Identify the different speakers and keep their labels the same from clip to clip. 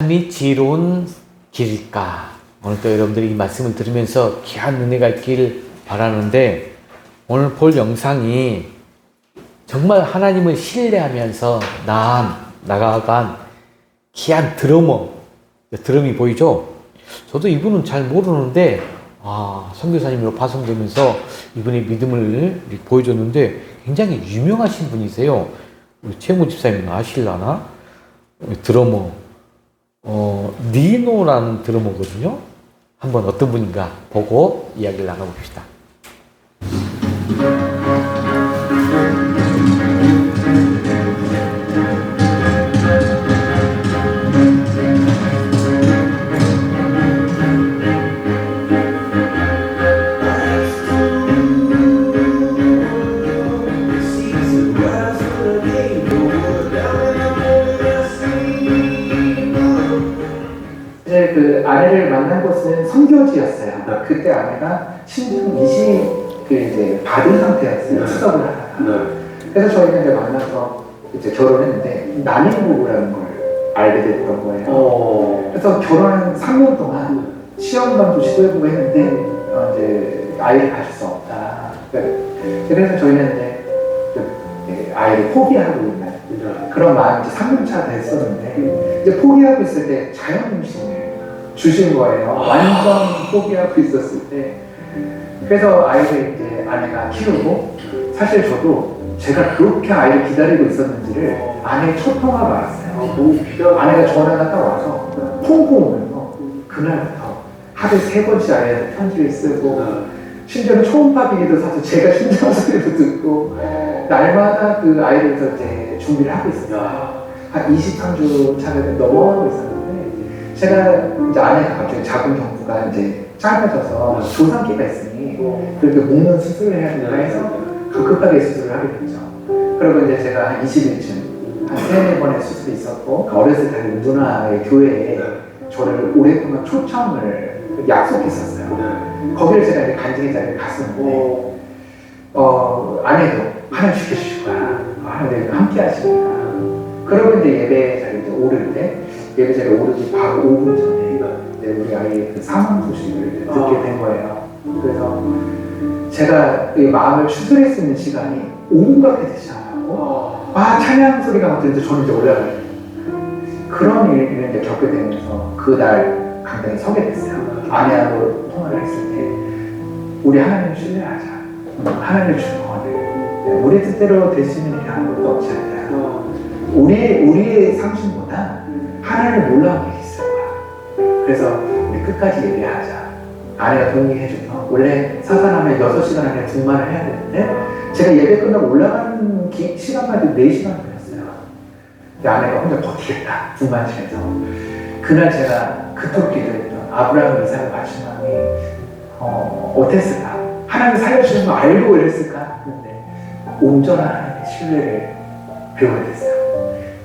Speaker 1: 삶이 지혜로운 길일까? 오늘 또 여러분들이 이 말씀을 들으면서 귀한 은혜가 있길 바라는데, 오늘 볼 영상이 정말 하나님을 신뢰하면서 나아간 귀한 드럼이 보이죠? 저도 이분은 잘 모르는데, 선교사님으로 파송되면서 이분의 믿음을 보여줬는데 굉장히 유명하신 분이세요. 우리 최무 집사님은 아실라나? 드러머. 니노라는 드러머거든요. 한번 어떤 분인가 보고 이야기를 나눠봅시다.
Speaker 2: 그 아내를 만난 곳은 선교지였어요. 그때 아내가 신분 20 이제 받은 상태였어요. 수석을 하다가. 그래서 저희가 이제 만나서 이제 결혼했는데 난임 부부라는 걸 알게 됐던 거예요. 그래서 결혼한 3년 동안 시험관도 시도해보고 했는데 이제 아이를 가질 수 없다. 그래서 저희는 이제 아이를 포기하고 있는 그런 마음이 이제 3년차 됐었는데, 이제 포기하고 있을 때 자연임신을 주신 거예요. 완전 포기하고 있었을 때. 그래서 아이를 이제 아내가 키우고, 사실 저도 제가 그렇게 아이를 기다리고 있었는지를 아내의 첫 통화로 알았어요. 아내가 전화가 딱 와서 펑펑 울면서 그날부터 하루에 3번씩 아이한테 편지를 쓰고, 심지어는 초음파기기도 사서 제가 심장 소리도 듣고, 날마다 그 아이를 이제 준비를 하고 있었어요. 한 23주 차례를 넘어가고 있었는데, 제가 이제 아내가 갑자기 자궁 경부가 이제 짧아져서 조상기가 있으니 그렇게 묶는 수술을 해야 된다 해서 급하게 수술을 하게 됐죠. 그리고 이제 제가 한 20일쯤 한 3-4번의 수술이 있었고, 어렸을 때 누나의 교회에 저를 오랫동안 초청을 약속했었어요. 거기를 제가 이제 간증의 자리에 갔었는데, 아내도 하나님 지켜주실 거야. 하나님 함께 하시니까. 그러고 이제 예배 자리에 이제 오를 때, 예배 자리에 오르기 바로 5분 전에 이제 우리 아이의 그 사망 소식을 듣게 된 거예요. 그래서 제가 이 마음을 추스릴 수 있는 시간이 5분밖에 되지 않았고, 찬양 소리가 막 들리는데 저는 이제 올라가요. 그런 일을 이제 겪게 되면서 그날 강당에 서게 됐어요. 아내하고 통화를 했을 때, 우리 하나님 신뢰하자. 하나님 주는 거는 우리 뜻대로 될 수 있는 일이 아무것도 없지 않냐. 우리의 상식보다 하나님을 몰라온 게 있을 거야. 그래서 우리 끝까지 예배하자. 아내가 동의해줘서, 원래 사산하면 6시간 안에 등반을 해야 되는데, 제가 예배 끝나고 올라가는 시간만 해도 4시간 걸렸어요. 근데 아내가 혼자 버티겠다, 등반실에서. 그날 제가 그토록 기도했던 아브라함, 이삭을 바친 마음이 어땠을까? 하나님 살려주시는 거 알고 이랬을까? 근데 온전한 하나님의 신뢰를 배우게 됐어요.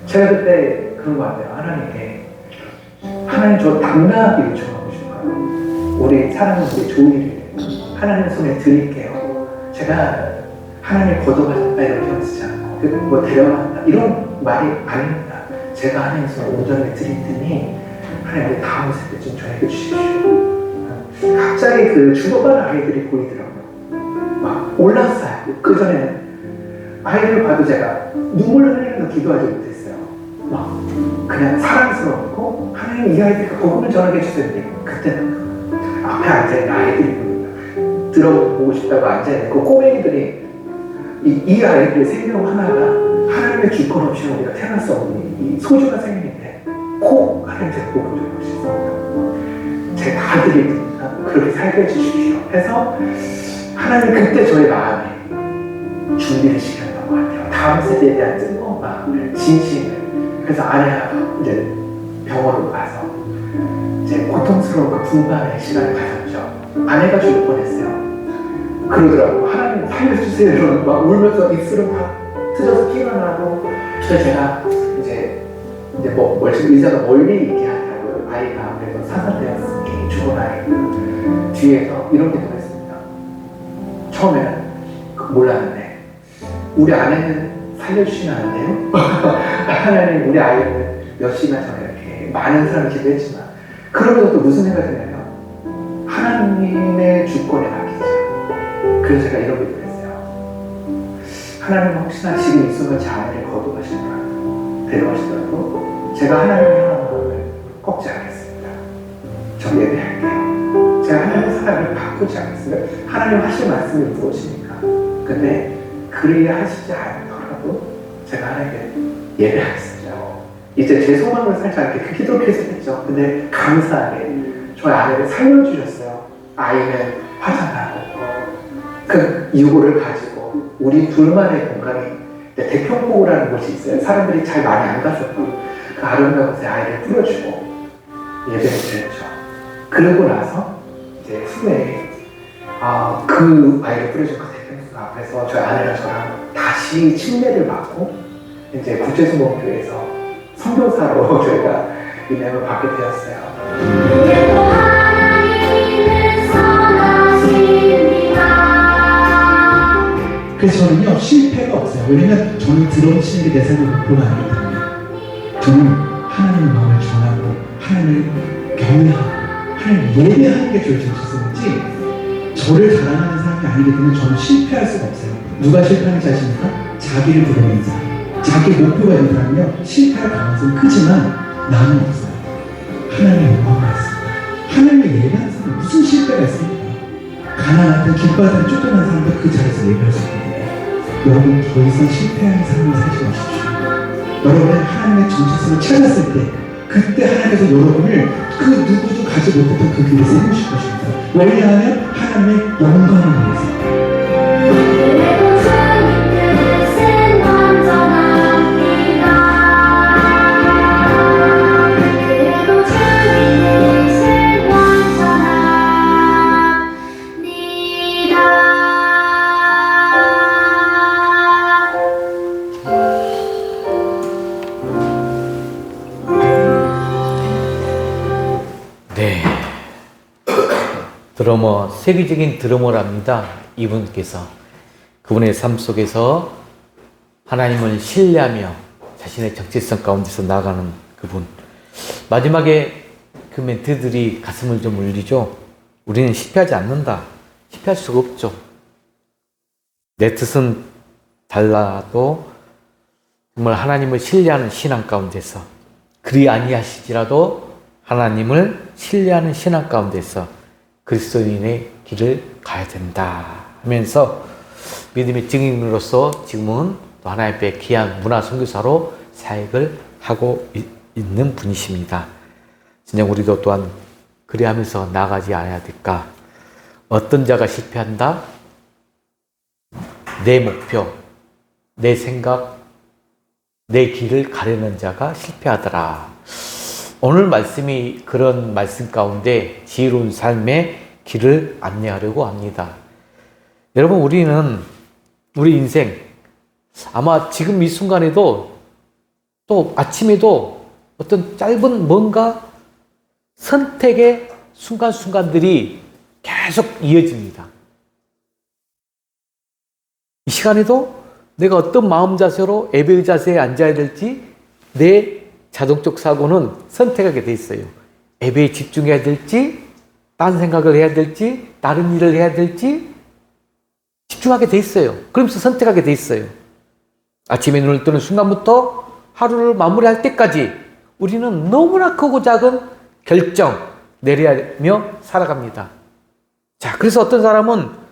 Speaker 2: 제가 그때 그런 거 같아요. 하나님께, 하나님 저 당당하게 요청하고 싶어요. 우리 사랑하는 우리 조이를 하나님 손에 드릴게요. 제가 하나님 거둬가셨다 이렇게 하시지 않고, 뭐 데려간다 이런 말이 아닙니다. 제가 하나님 손에 온전하게 드릴 테니 하나님 다음 세대 좀 저에게 주십시오. 갑자기 그 죽어가는 아이들이 보이더라고요. 막 올랐어요. 그 전에는 아이를 봐도 제가 눈물 흘리면서 기도하지 못했어요. 막 그냥 사랑스럽고, 하나님 이 아이들과 복음을 전하게 해주세요. 그때는 앞에 앉아있는 아이들이 보니까 들어보고 싶다고 앉아있는 그 꼬맹이들이 이 아이들의 생명 하나가 하나님의 주권 없이 우리가 태어날 수 없는 이 소중한 생명인데 꼭 하나님께 복음을 전하고 싶습니다. 제가 다 드릴 테니까 그렇게 살게 해주십시오 해서, 하나님 그때 저의 마음에 준비를 시켰던 것 같아요. 다음 세대에 대한 뜨거운 마음을, 진심을. 그래서 아내가 이제 병원으로 가서 이제 고통스러운 그 분반의 시간을 가졌죠. 아내가 죽을 뻔했어요. 그러더라고. 하나님 살려주세요. 이러면 막 울면서 입술은 막 트져서 피가 나고. 그래서 제가 이제 의사가 멀리 있게 하더라고요. 아이가 그래서 사살되었으니 죽은 아이 뒤에서 이런 기도를 했습니다. 처음에는 몰랐는데, 우리 아내는 살려주시면 안 돼요? 하나님 우리 아이를 몇 시간 전에 이렇게 많은 사람을 기도했지만 그러면서 또 무슨 생각이 드냐면 하나님의 주권에 맡기자. 그래서 제가 이런 기도를 했어요. 하나님 혹시나 지금 이 순간 제 아이를 거두가시더라도 데려가시더라도 제가 하나님을 향한 마음을 꺾지 않겠습니다. 저 예배할게요. 제가 하나님의 사랑을 바꾸지 않겠습니다. 하나님 하실 말씀이 무엇입니까? 근데 그리 하시지 않더라도 제가 하나님께 예배하겠습니다. 이제 제 소망을 살지 않게 그 기도를 계속했죠. 근데 감사하게 저희 아내를 살려주셨어요. 아이는 화장하고 그 유고를 가지고 우리 둘만의 공간이 대평포구라는 곳이 있어요. 사람들이 잘 많이 안 갔었고 그 아름다운 곳에 아이를 뿌려주고 예배를 드렸죠. 그러고 나서 이제 후에 그 아이를 뿌려준 그 대평포구 앞에서 저희 아내랑 저랑 다시 침례를 받고 이제 국제수목교회에서 선교사로 저희가 인양을 받게 되었어요.
Speaker 3: 그래서 저는요 실패가 없어요. 왜냐면 저는 드럼 치는 게 내 삶의 목표가 아니기 때문에 저는 하나님의 마음을 전하고 하나님을 경외하고 하나님을 예배하는 게 저의 정체성이지 저를 자랑하는 사람이 아니기 때문에 저는 실패할 수가 없어요. 누가 실패하는지 아십니까? 자기를 부르는 사람. 자기 목표가 있는 사람은요 실패할 가능성이 크지만 나는 없어요. 하나님의 영광을 했습니다. 하나님을 예배하는 사람은 무슨 실패가 있습니까? 가난하든 길바닥에 쫓겨난 사람도 그 자리에서 예배할 수 있거든요. 여러분 더 이상 실패하는 삶을 살지 마십시오. 여러분은 하나님의 정체성을 찾았을 때 그때 하나님께서 여러분을 그 누구도 가지 못했던 그 길에 세우실 것입니다. 왜냐하면 하나님의 영광을 위해서.
Speaker 1: 네. 드러머, 세계적인 드러머랍니다. 이분께서. 그분의 삶 속에서 하나님을 신뢰하며 자신의 정체성 가운데서 나아가는 그분. 마지막에 그 멘트들이 가슴을 좀 울리죠. 우리는 실패하지 않는다. 실패할 수가 없죠. 내 뜻은 달라도 정말 하나님을 신뢰하는 신앙 가운데서 그리 아니하시지라도 하나님을 신뢰하는 신앙 가운데서 그리스도인의 길을 가야 된다 하면서 믿음의 증인으로서 지금은 또 하나님 앞에 귀한 문화 선교사로 사역을 하고 있는 분이십니다. 진짜 우리도 또한 그리하면서 나아가지 않아야 될까? 어떤 자가 실패한다? 내 목표, 내 생각, 내 길을 가려는 자가 실패하더라. 오늘 말씀이 그런 말씀 가운데 지혜로운 삶의 길을 안내하려고 합니다. 여러분, 우리는 우리 인생 아마 지금 이 순간에도 또 아침에도 어떤 짧은 뭔가 선택의 순간순간들이 계속 이어집니다. 이 시간에도 내가 어떤 마음 자세로 예배의 자세에 앉아야 될지 내 자동적 사고는 선택하게 돼 있어요. 예배에 집중해야 될지, 딴 생각을 해야 될지, 다른 일을 해야 될지 집중하게 돼 있어요. 그러면서 선택하게 돼 있어요. 아침에 눈을 뜨는 순간부터 하루를 마무리할 때까지 우리는 너무나 크고 작은 결정 내려야며 살아갑니다. 자, 그래서 어떤 사람은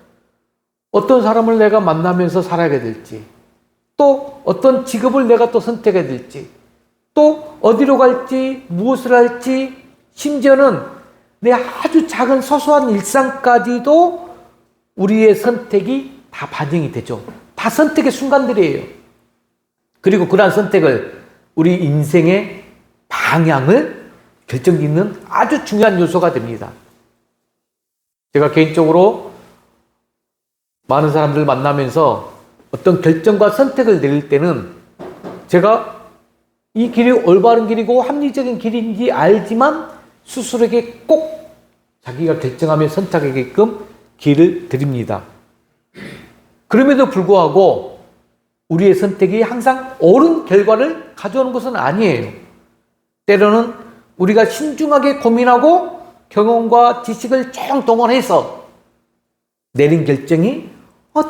Speaker 1: 어떤 사람을 내가 만나면서 살아가게 될지, 또 어떤 직업을 내가 또 선택해야 될지, 또 어디로 갈지, 무엇을 할지, 심지어는 내 아주 작은 소소한 일상까지도 우리의 선택이 다 반영이 되죠. 다 선택의 순간들이에요. 그리고 그러한 선택을 우리 인생의 방향을 결정짓는 아주 중요한 요소가 됩니다. 제가 개인적으로 많은 사람들 만나면서 어떤 결정과 선택을 내릴 때는 제가 이 길이 올바른 길이고 합리적인 길인지 알지만 스스로에게 꼭 자기가 결정하며 선택하게끔 길을 드립니다. 그럼에도 불구하고 우리의 선택이 항상 옳은 결과를 가져오는 것은 아니에요. 때로는 우리가 신중하게 고민하고 경험과 지식을 총동원해서 내린 결정이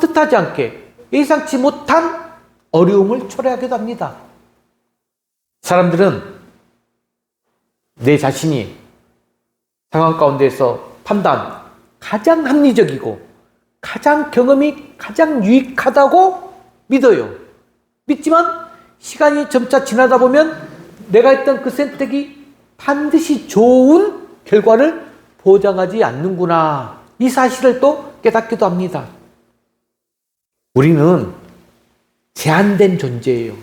Speaker 1: 뜻하지 않게 예상치 못한 어려움을 초래하기도 합니다. 사람들은 내 자신이 상황 가운데서 판단, 가장 합리적이고 가장 경험이 가장 유익하다고 믿어요. 믿지만 시간이 점차 지나다 보면 내가 했던 그 선택이 반드시 좋은 결과를 보장하지 않는구나. 이 사실을 또 깨닫기도 합니다. 우리는 제한된 존재예요.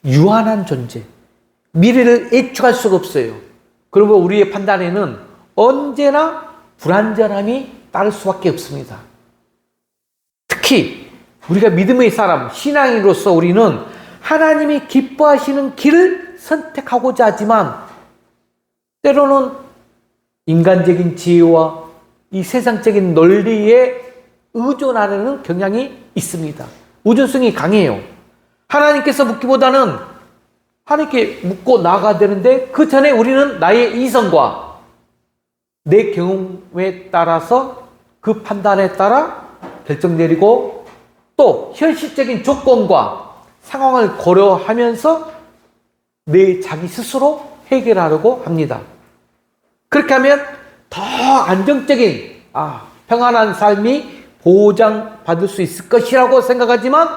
Speaker 1: 유한한 존재. 미래를 예측할 수가 없어요. 그리고 우리의 판단에는 언제나 불완전함이 따를 수밖에 없습니다. 특히 우리가 믿음의 사람, 신앙인으로서 우리는 하나님이 기뻐하시는 길을 선택하고자 하지만 때로는 인간적인 지혜와 이 세상적인 논리에 의존하려는 경향이 있습니다. 의존성이 강해요. 하나님께서 묻기보다는 하나님께 묻고 나아가야 되는데 그 전에 우리는 나의 이성과 내 경험에 따라서 그 판단에 따라 결정 내리고 또 현실적인 조건과 상황을 고려하면서 내 자기 스스로 해결하려고 합니다. 그렇게 하면 더 안정적인 평안한 삶이 보장받을 수 있을 것이라고 생각하지만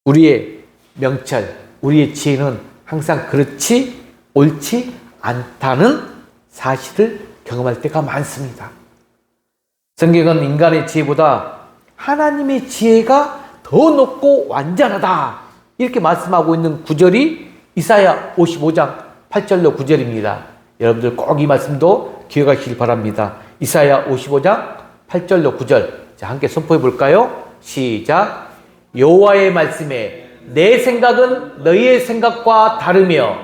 Speaker 1: 우리의 명철, 우리의 지혜는 항상 그렇지 옳지 않다는 사실을 경험할 때가 많습니다. 성경은 인간의 지혜보다 하나님의 지혜가 더 높고 완전하다 이렇게 말씀하고 있는 구절이 이사야 55장 8절로 9절입니다. 여러분들 꼭 이 말씀도 기억하시길 바랍니다. 이사야 55장 8절로 9절. 자, 함께 선포해 볼까요? 시작. 여호와의 말씀에 내 생각은 너희의 생각과 다르며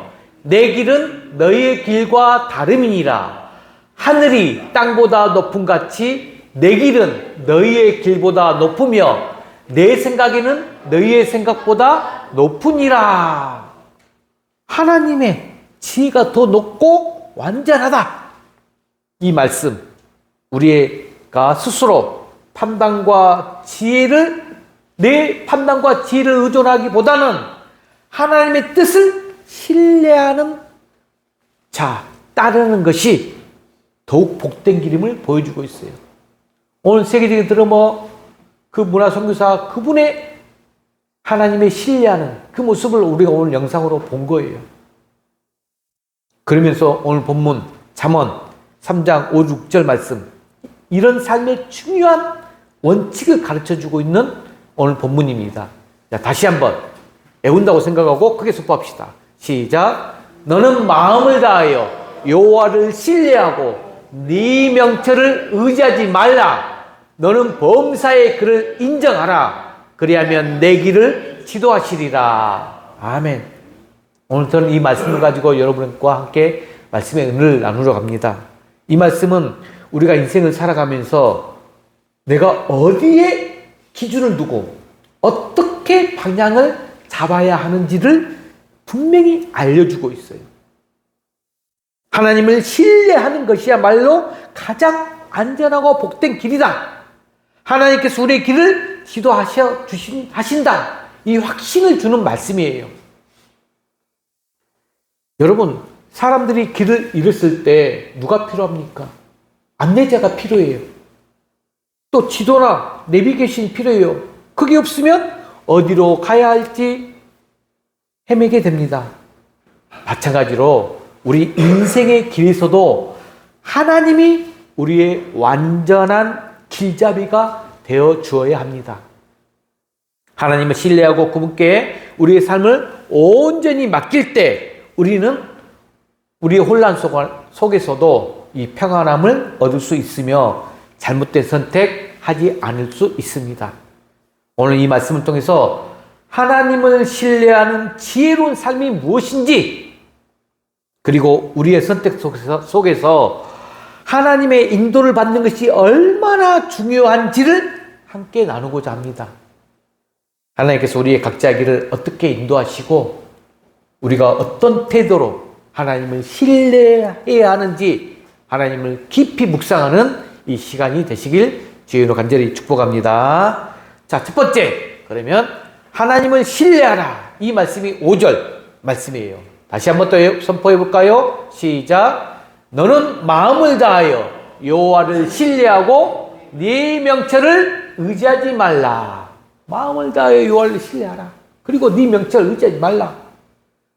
Speaker 1: 내 길은 너희의 길과 다름이니라. 하늘이 땅보다 높음 같이 내 길은 너희의 길보다 높으며 내 생각에는 너희의 생각보다 높으니라. 하나님의 지혜가 더 높고 완전하다. 이 말씀, 우리가 스스로 판단과 지혜를, 내 판단과 지혜를 의존하기보다는 하나님의 뜻을 신뢰하는 따르는 것이 더욱 복된 길임을 보여주고 있어요. 오늘 세계적인 드러머 그 문화선교사 그분의 하나님의 신뢰하는 그 모습을 우리가 오늘 영상으로 본 거예요. 그러면서 오늘 본문 잠언 3장 5, 6절 말씀, 이런 삶의 중요한 원칙을 가르쳐주고 있는 오늘 본문입니다. 자, 다시 한번 애운다고 생각하고 크게 선포합시다. 시작. 너는 마음을 다하여 여호와를 신뢰하고 네 명철을 의지하지 말라. 너는 범사의 그를 인정하라. 그리하면 내 길을 지도하시리라. 아멘. 오늘 저는 이 말씀을 가지고 여러분과 함께 말씀의 은혜를 나누러 갑니다. 이 말씀은 우리가 인생을 살아가면서 내가 어디에 기준을 두고 어떻게 방향을 잡아야 하는지를 분명히 알려주고 있어요. 하나님을 신뢰하는 것이야말로 가장 안전하고 복된 길이다. 하나님께서 우리의 길을 하신다. 이 확신을 주는 말씀이에요. 여러분, 사람들이 길을 잃었을 때 누가 필요합니까? 안내자가 필요해요. 또 지도나 내비게이션이 필요해요. 그게 없으면 어디로 가야 할지 헤매게 됩니다. 마찬가지로 우리 인생의 길에서도 하나님이 우리의 완전한 길잡이가 되어 주어야 합니다. 하나님을 신뢰하고 그분께 우리의 삶을 온전히 맡길 때 우리는 우리의 혼란 속에서도 이 평안함을 얻을 수 있으며 잘못된 선택하지 않을 수 있습니다. 오늘 이 말씀을 통해서 하나님을 신뢰하는 지혜로운 삶이 무엇인지, 그리고 우리의 선택 속에서 하나님의 인도를 받는 것이 얼마나 중요한지를 함께 나누고자 합니다. 하나님께서 우리의 각자의 길을 어떻게 인도하시고 우리가 어떤 태도로 하나님을 신뢰해야 하는지 하나님을 깊이 묵상하는 이 시간이 되시길 주의로 간절히 축복합니다. 자, 첫 번째, 그러면 하나님을 신뢰하라. 이 말씀이 5절 말씀이에요. 다시 한번 또 선포해 볼까요? 시작. 너는 마음을 다하여 여호와를 신뢰하고 네 명철을 의지하지 말라. 마음을 다하여 여호와를 신뢰하라. 그리고 네 명철을 의지하지 말라.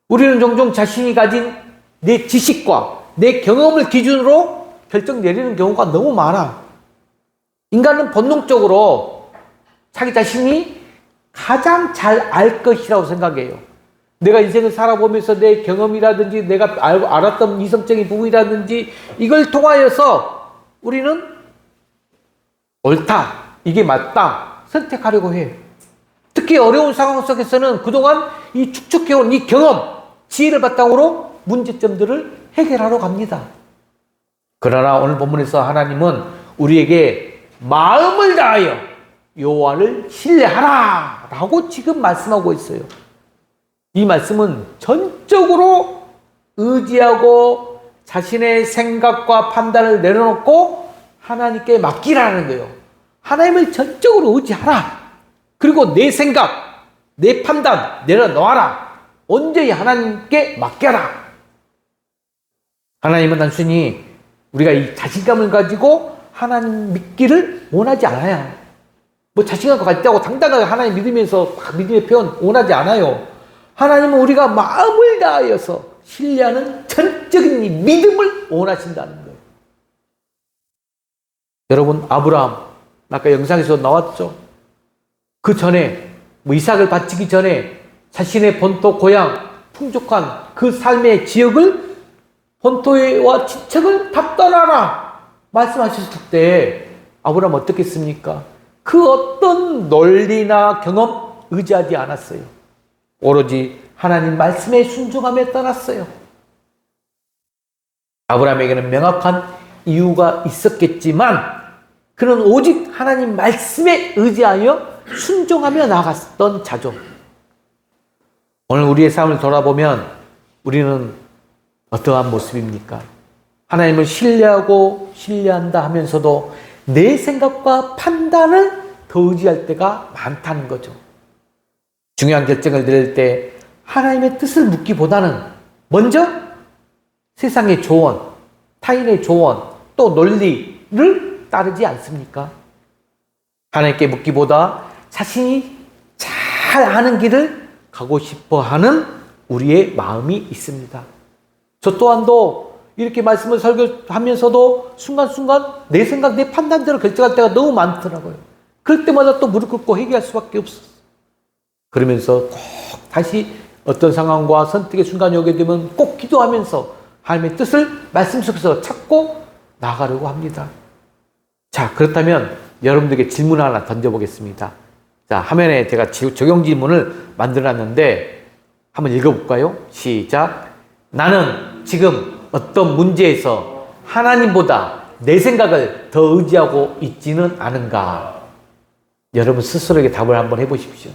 Speaker 1: 우리는 종종 자신이 가진 내 지식과 내 경험을 기준으로 결정 내리는 경우가 너무 많아. 인간은 본능적으로 자기 자신이 가장 잘 알 것이라고 생각해요. 내가 인생을 살아보면서 내 경험이라든지 내가 알았던 이성적인 부분이라든지 이걸 통하여서 우리는 옳다, 이게 맞다 선택하려고 해. 특히 어려운 상황 속에서는 그동안 이 축적해온 이 경험, 지혜를 바탕으로 문제점들을 해결하러 갑니다. 그러나 오늘 본문에서 하나님은 우리에게 마음을 다하여 여호와를 신뢰하라 라고 지금 말씀하고 있어요. 이 말씀은 전적으로 의지하고 자신의 생각과 판단을 내려놓고 하나님께 맡기라는 거예요. 하나님을 전적으로 의지하라. 그리고 내 생각, 내 판단 내려놓아라. 온전히 하나님께 맡겨라. 하나님은 단순히 우리가 이 자신감을 가지고 하나님 믿기를 원하지 않아요. 뭐 자신감 가지고 당당하게 하나님 믿으면서 믿음의 표현 원하지 않아요. 하나님은 우리가 마음을 다하여서 신뢰하는 전적인 이 믿음을 원하신다는 거예요. 여러분, 아브라함 아까 영상에서 나왔죠. 그 전에 이삭을 바치기 전에 자신의 본토 고향 풍족한 그 삶의 지역을 본토와 친척을 다 떠나라 말씀하셨을 때 아브라함 어떻겠습니까? 그 어떤 논리나 경험 의지하지 않았어요. 오로지 하나님 말씀에 순종함에 따랐어요. 아브라함에게는 명확한 이유가 있었겠지만 그는 오직 하나님 말씀에 의지하여 순종하며 나아갔던 자죠. 오늘 우리의 삶을 돌아보면 우리는 어떠한 모습입니까? 하나님을 신뢰하고 신뢰한다 하면서도 내 생각과 판단을 더 의지할 때가 많다는 거죠. 중요한 결정을 내릴 때 하나님의 뜻을 묻기보다는 먼저 세상의 조언, 타인의 조언, 또 논리를 따르지 않습니까? 하나님께 묻기보다 자신이 잘 아는 길을 가고 싶어 하는 우리의 마음이 있습니다. 저 또한도 이렇게 말씀을 설교하면서도 순간순간 내 생각, 내 판단대로 결정할 때가 너무 많더라고요. 그럴 때마다 또 무릎 꿇고 회개할 수밖에 없었어요. 그러면서 꼭 다시 어떤 상황과 선택의 순간이 오게 되면 꼭 기도하면서 하나님의 뜻을 말씀 속에서 찾고 나가려고 합니다. 자, 그렇다면 여러분들에게 질문 하나 던져보겠습니다. 자, 화면에 제가 적용 질문을 만들어놨는데 한번 읽어볼까요? 시작. 나는 지금 어떤 문제에서 하나님보다 내 생각을 더 의지하고 있지는 않은가? 여러분 스스로에게 답을 한번 해보십시오.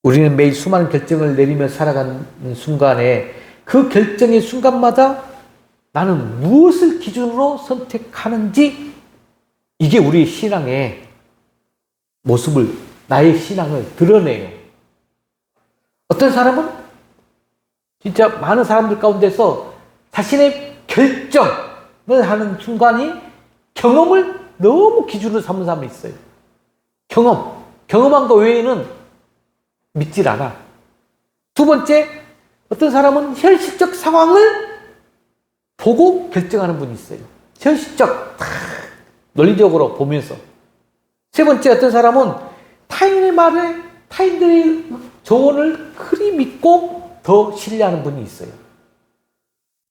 Speaker 1: 우리는 매일 수많은 결정을 내리며 살아가는 순간에 그 결정의 순간마다 나는 무엇을 기준으로 선택하는지 이게 우리의 신앙의 모습을, 나의 신앙을 드러내요. 어떤 사람은 진짜 많은 사람들 가운데서 자신의 결정을 하는 순간이 경험을 너무 기준으로 삼는 사람이 있어요. 경험한 거 외에는 믿질 않아. 두 번째, 어떤 사람은 현실적 상황을 보고 결정하는 분이 있어요. 현실적, 논리적으로 보면서. 세 번째, 어떤 사람은 타인의 말에, 타인들의 조언을 그리 믿고 더 신뢰하는 분이 있어요.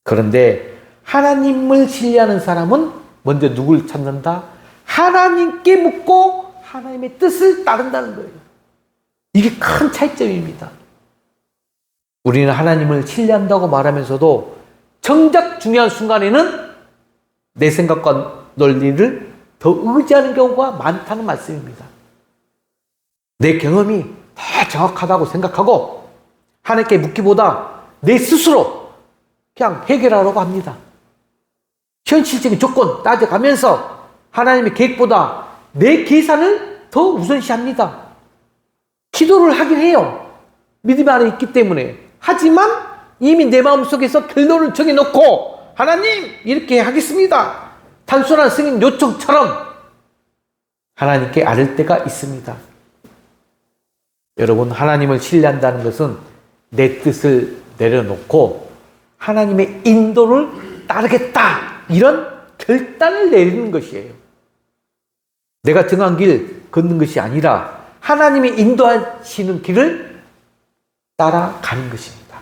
Speaker 1: 그런데 하나님을 신뢰하는 사람은 먼저 누굴 찾는다? 하나님께 묻고 하나님의 뜻을 따른다는 거예요. 이게 큰 차이점입니다. 우리는 하나님을 신뢰한다고 말하면서도 정작 중요한 순간에는 내 생각과 논리를 더 의지하는 경우가 많다는 말씀입니다. 내 경험이 더 정확하다고 생각하고 하나님께 묻기보다 내 스스로 그냥 해결하려고 합니다. 현실적인 조건 따져가면서 하나님의 계획보다 내 계산을 더 우선시합니다. 기도를 하긴 해요. 믿음 안에 있기 때문에. 하지만 이미 내 마음속에서 결론을 정해놓고 하나님 이렇게 하겠습니다. 단순한 승인 요청처럼 하나님께 아뢰을 때가 있습니다. 여러분, 하나님을 신뢰한다는 것은 내 뜻을 내려놓고 하나님의 인도를 따르겠다, 이런 결단을 내리는 것이에요. 내가 정한 길 걷는 것이 아니라 하나님이 인도하시는 길을 따라가는 것입니다.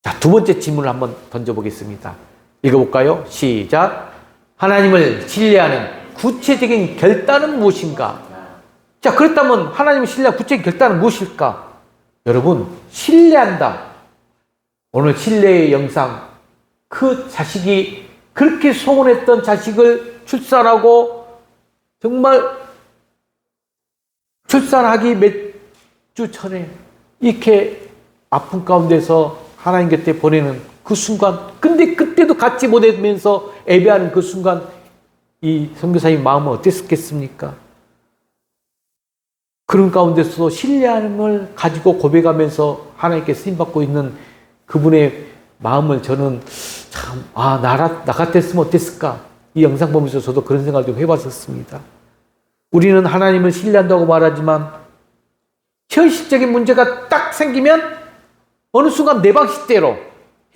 Speaker 1: 자, 두 번째 질문을 한번 던져보겠습니다. 읽어볼까요? 시작. 하나님을 신뢰하는 구체적인 결단은 무엇인가? 자, 그렇다면 하나님을 신뢰한 구체적인 결단은 무엇일까? 여러분, 신뢰한다. 오늘 신뢰의 영상, 그 자식이 그렇게 소원했던 자식을 출산하고 정말 출산하기 몇 주 전에 이렇게 아픈 가운데서 하나님 곁에 보내는 그 순간, 근데 그때도 갖지 못하면서 예배하는 그 순간 이 선교사님 마음은 어땠겠습니까? 그런 가운데서도 신뢰함을 가지고 고백하면서 하나님께 쓰임받고 있는 그분의 마음을 저는 참, 나 같았으면 어땠을까? 이 영상 보면서 저도 그런 생각을 좀 해봤었습니다. 우리는 하나님을 신뢰한다고 말하지만 현실적인 문제가 딱 생기면 어느 순간 내 방식대로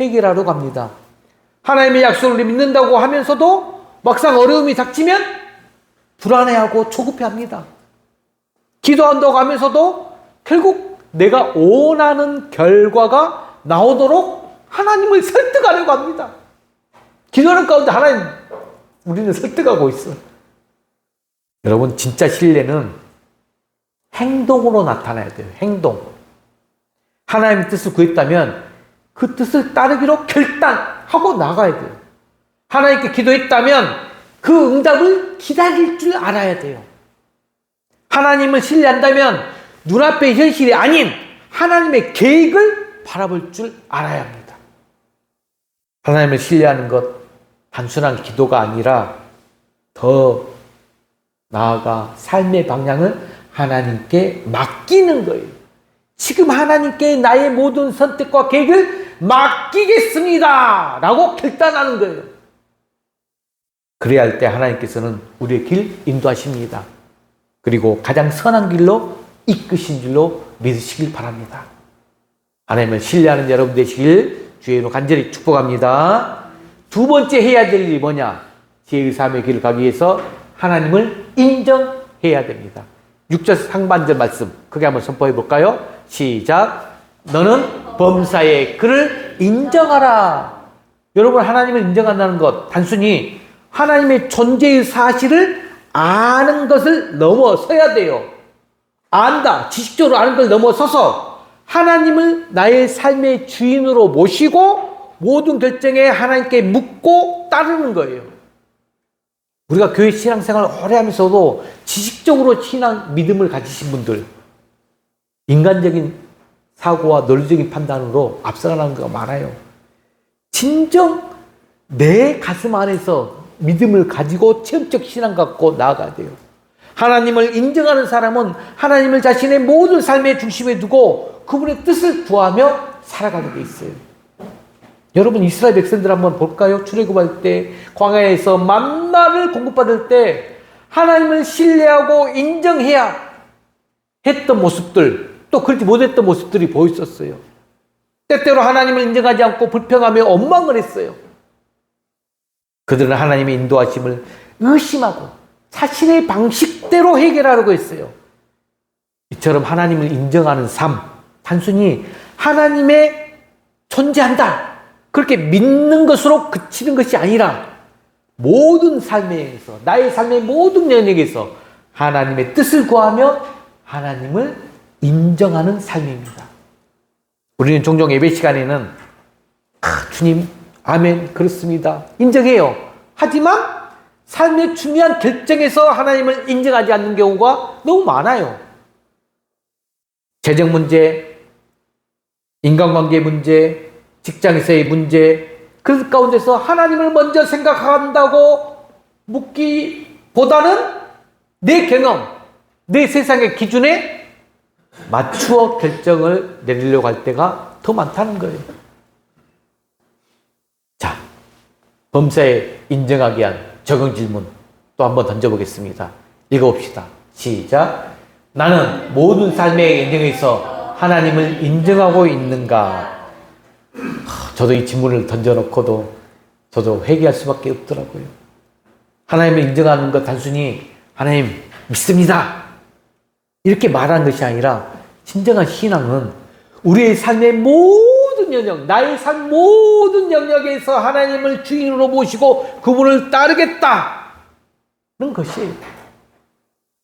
Speaker 1: 해결하려고 합니다. 하나님의 약속을 믿는다고 하면서도 막상 어려움이 닥치면 불안해하고 조급해합니다. 기도한다고 하면서도 결국 내가 원하는 결과가 나오도록 하나님을 설득하려고 합니다. 기도하는 가운데 하나님, 우리는 설득하고 있어. 여러분, 진짜 신뢰는 행동으로 나타나야 돼요. 행동. 하나님의 뜻을 구했다면 그 뜻을 따르기로 결단하고 나가야 돼요. 하나님께 기도했다면 그 응답을 기다릴 줄 알아야 돼요. 하나님을 신뢰한다면 눈앞의 현실이 아닌 하나님의 계획을 바라볼 줄 알아야 합니다. 하나님을 신뢰하는 것, 단순한 기도가 아니라 더 나아가 삶의 방향을 하나님께 맡기는 거예요. 지금 하나님께 나의 모든 선택과 계획을 맡기겠습니다 라고 결단하는 거예요. 그래야 할 때 하나님께서는 우리의 길 인도하십니다. 그리고 가장 선한 길로 이끄신 줄로 믿으시길 바랍니다. 하나님을 신뢰하는 여러분 되시길 주의 이름으로 간절히 축복합니다. 두 번째 해야 될 일이 뭐냐? 지혜의 삶의 길을 가기 위해서 하나님을 인정해야 됩니다. 6절 상반절 말씀 크게 한번 선포해 볼까요? 시작. 너는 범사의 그를 인정하라. 여러분, 하나님을 인정한다는 것, 단순히 하나님의 존재의 사실을 아는 것을 넘어서야 돼요. 안다, 지식적으로 아는 걸 넘어서서 하나님을 나의 삶의 주인으로 모시고 모든 결정에 하나님께 묻고 따르는 거예요. 우리가 교회 신앙생활을 오래 하면서도 지식적으로 신앙 믿음을 가지신 분들, 인간적인 사고와 논리적인 판단으로 앞서가는 경우가 많아요. 진정 내 가슴 안에서 믿음을 가지고 체험적 신앙 갖고 나아가야 돼요. 하나님을 인정하는 사람은 하나님을 자신의 모든 삶의 중심에 두고 그분의 뜻을 구하며 살아가는 게 있어요. 여러분, 이스라엘 백성들 한번 볼까요? 출애굽할 때, 광야에서 만나를 공급받을 때 하나님을 신뢰하고 인정해야 했던 모습들, 또 그렇지 못했던 모습들이 보였었어요. 때때로 하나님을 인정하지 않고 불평하며 원망을 했어요. 그들은 하나님의 인도하심을 의심하고 자신의 방식대로 해결하려고 했어요. 이처럼 하나님을 인정하는 삶, 단순히 하나님의 존재한다, 그렇게 믿는 것으로 그치는 것이 아니라 모든 삶에서, 나의 삶의 모든 영역에서 하나님의 뜻을 구하며 하나님을 인정하는 삶입니다. 우리는 종종 예배 시간에는 주님, 아멘, 그렇습니다, 인정해요. 하지만 삶의 중요한 결정에서 하나님을 인정하지 않는 경우가 너무 많아요. 재정 문제, 인간관계 문제, 직장에서의 문제, 그 가운데서 하나님을 먼저 생각한다고 묻기보다는 내 경험, 내 세상의 기준에 맞추어 결정을 내리려고 할 때가 더 많다는 거예요. 자, 범사에 인정하기 위한 적용 질문 또 한번 던져보겠습니다. 읽어봅시다. 시작. 나는 모든 삶의 인정에서 하나님을 인정하고 있는가? 저도 이 질문을 던져놓고도 저도 회개할 수밖에 없더라고요. 하나님을 인정하는 것 단순히 하나님 믿습니다 이렇게 말하는 것이 아니라 진정한 신앙은 우리의 삶의 모든 영역, 나의 삶 모든 영역에서 하나님을 주인으로 모시고 그분을 따르겠다는 것이에요.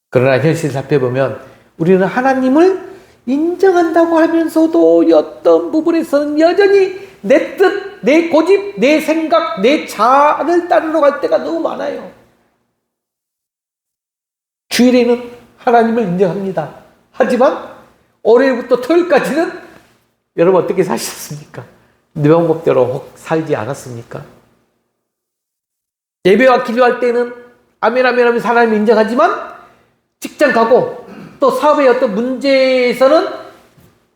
Speaker 1: 그러나 현실을 살펴보면 우리는 하나님을 인정한다고 하면서도 어떤 부분에서는 여전히 내 뜻, 내 고집, 내 생각, 내 자아를 따르러 갈 때가 너무 많아요. 주일에는 하나님을 인정합니다. 하지만 월요일부터 토요일까지는 여러분 어떻게 사셨습니까? 내 방법대로 혹 살지 않았습니까? 예배와 기도할 때는 아멘 아멘 하면서 하나님을 인정하지만 직장 가고 또 사업의 어떤 문제에서는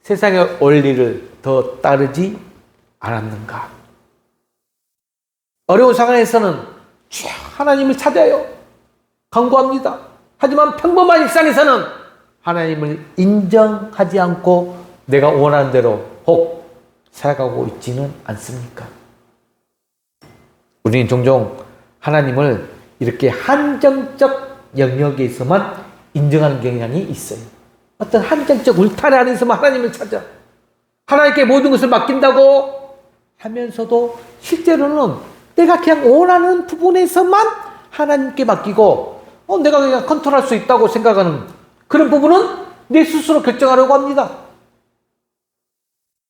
Speaker 1: 세상의 원리를 더 따르지 않았는가? 어려운 상황에서는 하나님을 찾아요. 간구합니다. 하지만 평범한 일상에서는 하나님을 인정하지 않고 내가 원하는 대로 혹 살아가고 있지는 않습니까? 우리는 종종 하나님을 이렇게 한정적 영역에서만 인정하는 경향이 있어요. 어떤 한정적 울타리 안에서만 하나님을 찾아 하나님께 모든 것을 맡긴다고 하면서도 실제로는 내가 그냥 원하는 부분에서만 하나님께 맡기고 내가 그냥 컨트롤할 수 있다고 생각하는 그런 부분은 내 스스로 결정하려고 합니다.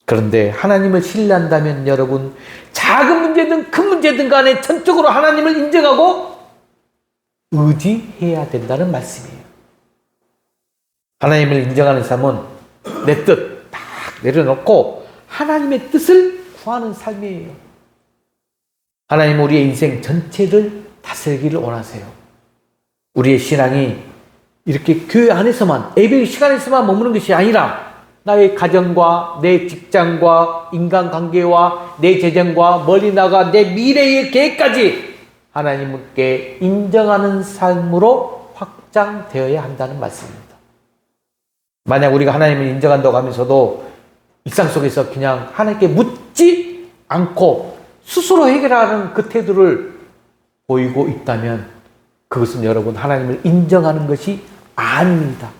Speaker 1: 그런데 하나님을 신뢰한다면 여러분 작은 문제든 큰 문제든 간에 전적으로 하나님을 인정하고 의지해야 된다는 말씀이에요. 하나님을 인정하는 삶은 내 뜻 딱 내려놓고 하나님의 뜻을 구하는 삶이에요. 하나님은 우리의 인생 전체를 다스리기를 원하세요. 우리의 신앙이 이렇게 교회 안에서만 예배 시간에서만 머무는 것이 아니라 나의 가정과 내 직장과 인간관계와 내 재정과 멀리 나가 내 미래의 계획까지 하나님께 인정하는 삶으로 확장되어야 한다는 말씀입니다. 만약 우리가 하나님을 인정한다고 하면서도 일상 속에서 그냥 하나님께 묻지 않고 스스로 해결하는 그 태도를 보이고 있다면 그것은 여러분 하나님을 인정하는 것이 아닙니다.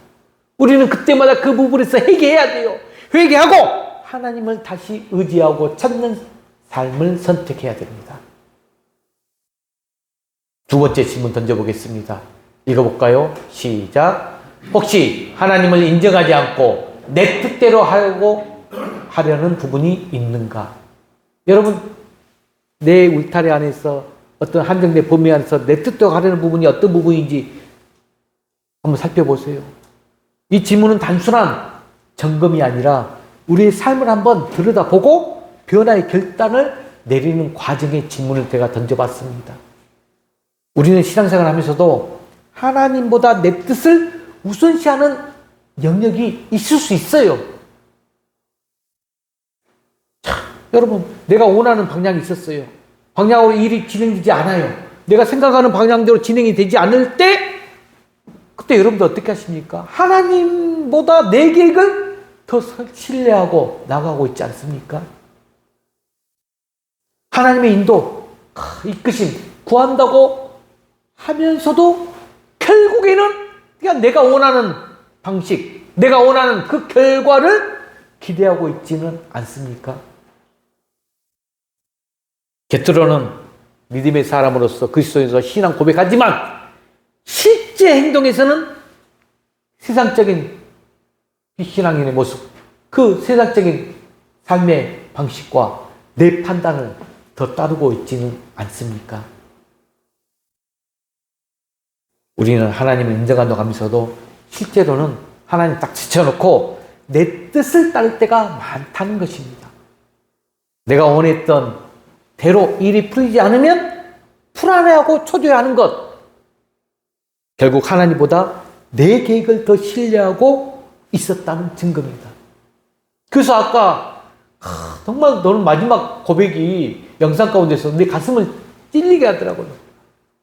Speaker 1: 우리는 그때마다 그 부분에서 회개해야 돼요. 회개하고 하나님을 다시 의지하고 찾는 삶을 선택해야 됩니다. 두 번째 질문 던져보겠습니다. 읽어볼까요? 시작. 혹시 하나님을 인정하지 않고 내 뜻대로 하려는 부분이 있는가? 여러분 내 울타리 안에서 어떤 한정된 범위 안에서 내 뜻대로 하려는 부분이 어떤 부분인지 한번 살펴보세요. 이 질문은 단순한 점검이 아니라 우리의 삶을 한번 들여다보고 변화의 결단을 내리는 과정의 질문을 제가 던져봤습니다. 우리는 신앙생활을 하면서도 하나님보다 내 뜻을 우선시하는 영역이 있을 수 있어요. 자, 여러분 내가 원하는 방향이 있었어요. 방향으로 일이 진행되지 않아요. 내가 생각하는 방향대로 진행이 되지 않을 때 그때 여러분들 어떻게 하십니까? 하나님보다 내 계획을 더 신뢰하고 나가고 있지 않습니까? 하나님의 인도, 이끄심 구한다고 하면서도 결국에는 그냥 내가 원하는 방식, 내가 원하는 그 결과를 기대하고 있지는 않습니까? 겉으로는 믿음의 사람으로서 그리스도인으로서 신앙 고백하지만 실제 행동에서는 세상적인 신앙인의 모습, 그 세상적인 삶의 방식과 내 판단을 더 따르고 있지는 않습니까? 우리는 하나님을 인정한다고 하면서도 실제로는 하나님 딱 지쳐놓고 내 뜻을 따를 때가 많다는 것입니다. 내가 원했던 대로 일이 풀리지 않으면 불안해하고 초조해하는 것. 결국 하나님보다 내 계획을 더 신뢰하고 있었다는 증거입니다. 그래서 아까 정말 너는 마지막 고백이 영상 가운데서 내 가슴을 찔리게 하더라고요.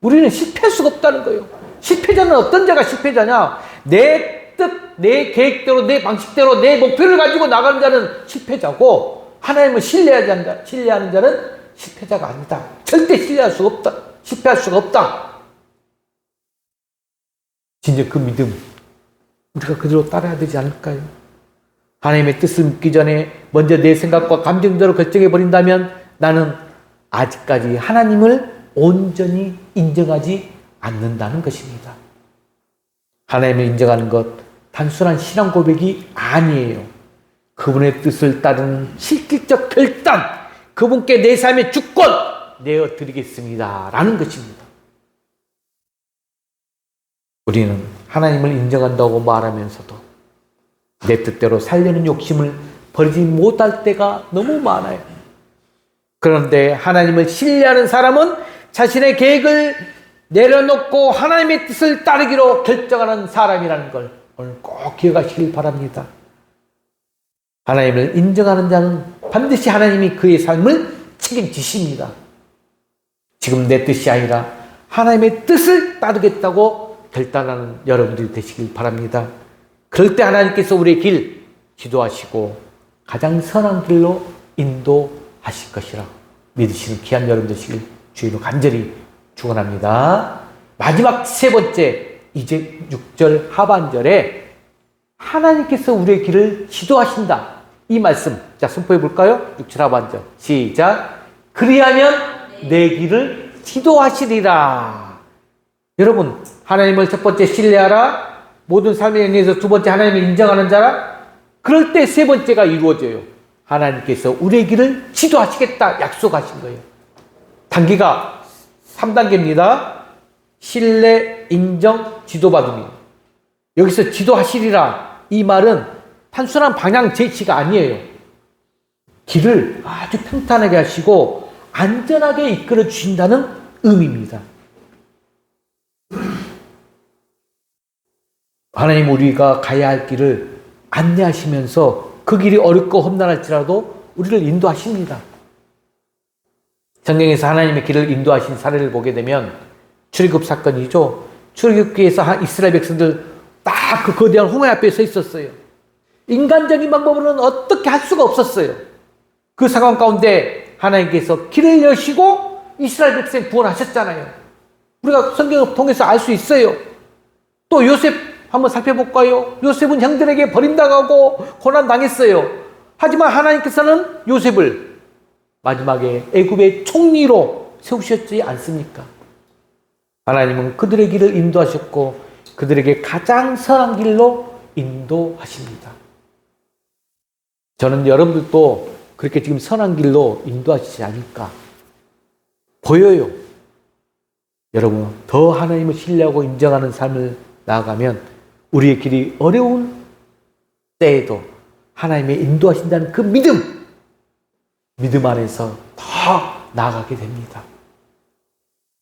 Speaker 1: 우리는 실패할 수가 없다는 거예요. 실패자는 어떤 자가 실패자냐? 내 뜻, 내 계획대로, 내 방식대로, 내 목표를 가지고 나가는 자는 실패자고, 하나님을 신뢰하는 자는 실패자가 아니다. 절대 신뢰할 수가 없다. 실패할 수가 없다. 진짜 그 믿음, 우리가 그대로 따라야 되지 않을까요? 하나님의 뜻을 묻기 전에 먼저 내 생각과 감정대로 결정해버린다면 나는 아직까지 하나님을 온전히 인정하지 않는다는 것입니다. 하나님을 인정하는 것, 단순한 신앙 고백이 아니에요. 그분의 뜻을 따르는 실질적 결단, 그분께 내 삶의 주권 내어드리겠습니다 라는 것입니다. 우리는 하나님을 인정한다고 말하면서도 내 뜻대로 살려는 욕심을 버리지 못할 때가 너무 많아요. 그런데 하나님을 신뢰하는 사람은 자신의 계획을 내려놓고 하나님의 뜻을 따르기로 결정하는 사람이라는 걸 오늘 꼭 기억하시길 바랍니다. 하나님을 인정하는 자는 반드시 하나님이 그의 삶을 책임지십니다. 지금 내 뜻이 아니라 하나님의 뜻을 따르겠다고 결단하는 여러분들이 되시길 바랍니다. 그럴 때 하나님께서 우리의 길 지도하시고 가장 선한 길로 인도하실 것이라 믿으시는 귀한 여러분 되시길 주의로 간절히 축원합니다. 마지막 세 번째, 이제 6절 하반절에 하나님께서 우리의 길을 지도하신다. 이 말씀, 자 선포해 볼까요? 6절 하반절 시작. 그리하면 내 길을 지도하시리라. 여러분, 하나님을 첫 번째 신뢰하라. 모든 삶의 영역에서 두 번째 하나님을 인정하는 자라. 그럴 때 세 번째가 이루어져요. 하나님께서 우리의 길을 지도하시겠다 약속하신 거예요. 단계가 3단계입니다. 신뢰, 인정, 지도받음이. 여기서 지도하시리라 이 말은 단순한 방향 제시가 아니에요. 길을 아주 평탄하게 하시고 안전하게 이끌어 주신다는 의미입니다. 하나님 우리가 가야 할 길을 안내하시면서 그 길이 어렵고 험난할지라도 우리를 인도하십니다. 성경에서 하나님의 길을 인도하신 사례를 보게 되면 출애굽 사건이죠. 출애굽기에서 이스라엘 백성들 딱 그 거대한 홍해 앞에 서 있었어요. 인간적인 방법으로는 어떻게 할 수가 없었어요. 그 상황 가운데 하나님께서 길을 여시고 이스라엘 백성 구원하셨잖아요. 우리가 성경을 통해서 알 수 있어요. 또 요셉 한번 살펴볼까요? 요셉은 형들에게 버림당하고 고난당했어요. 하지만 하나님께서는 요셉을 마지막에 애굽의 총리로 세우셨지 않습니까? 하나님은 그들의 길을 인도하셨고 그들에게 가장 선한 길로 인도하십니다. 저는 여러분들도 그렇게 지금 선한 길로 인도하시지 않을까 보여요. 여러분, 더 하나님을 신뢰하고 인정하는 삶을 나아가면 우리의 길이 어려운 때에도 하나님의 인도하신다는 그 믿음 안에서 더 나아가게 됩니다.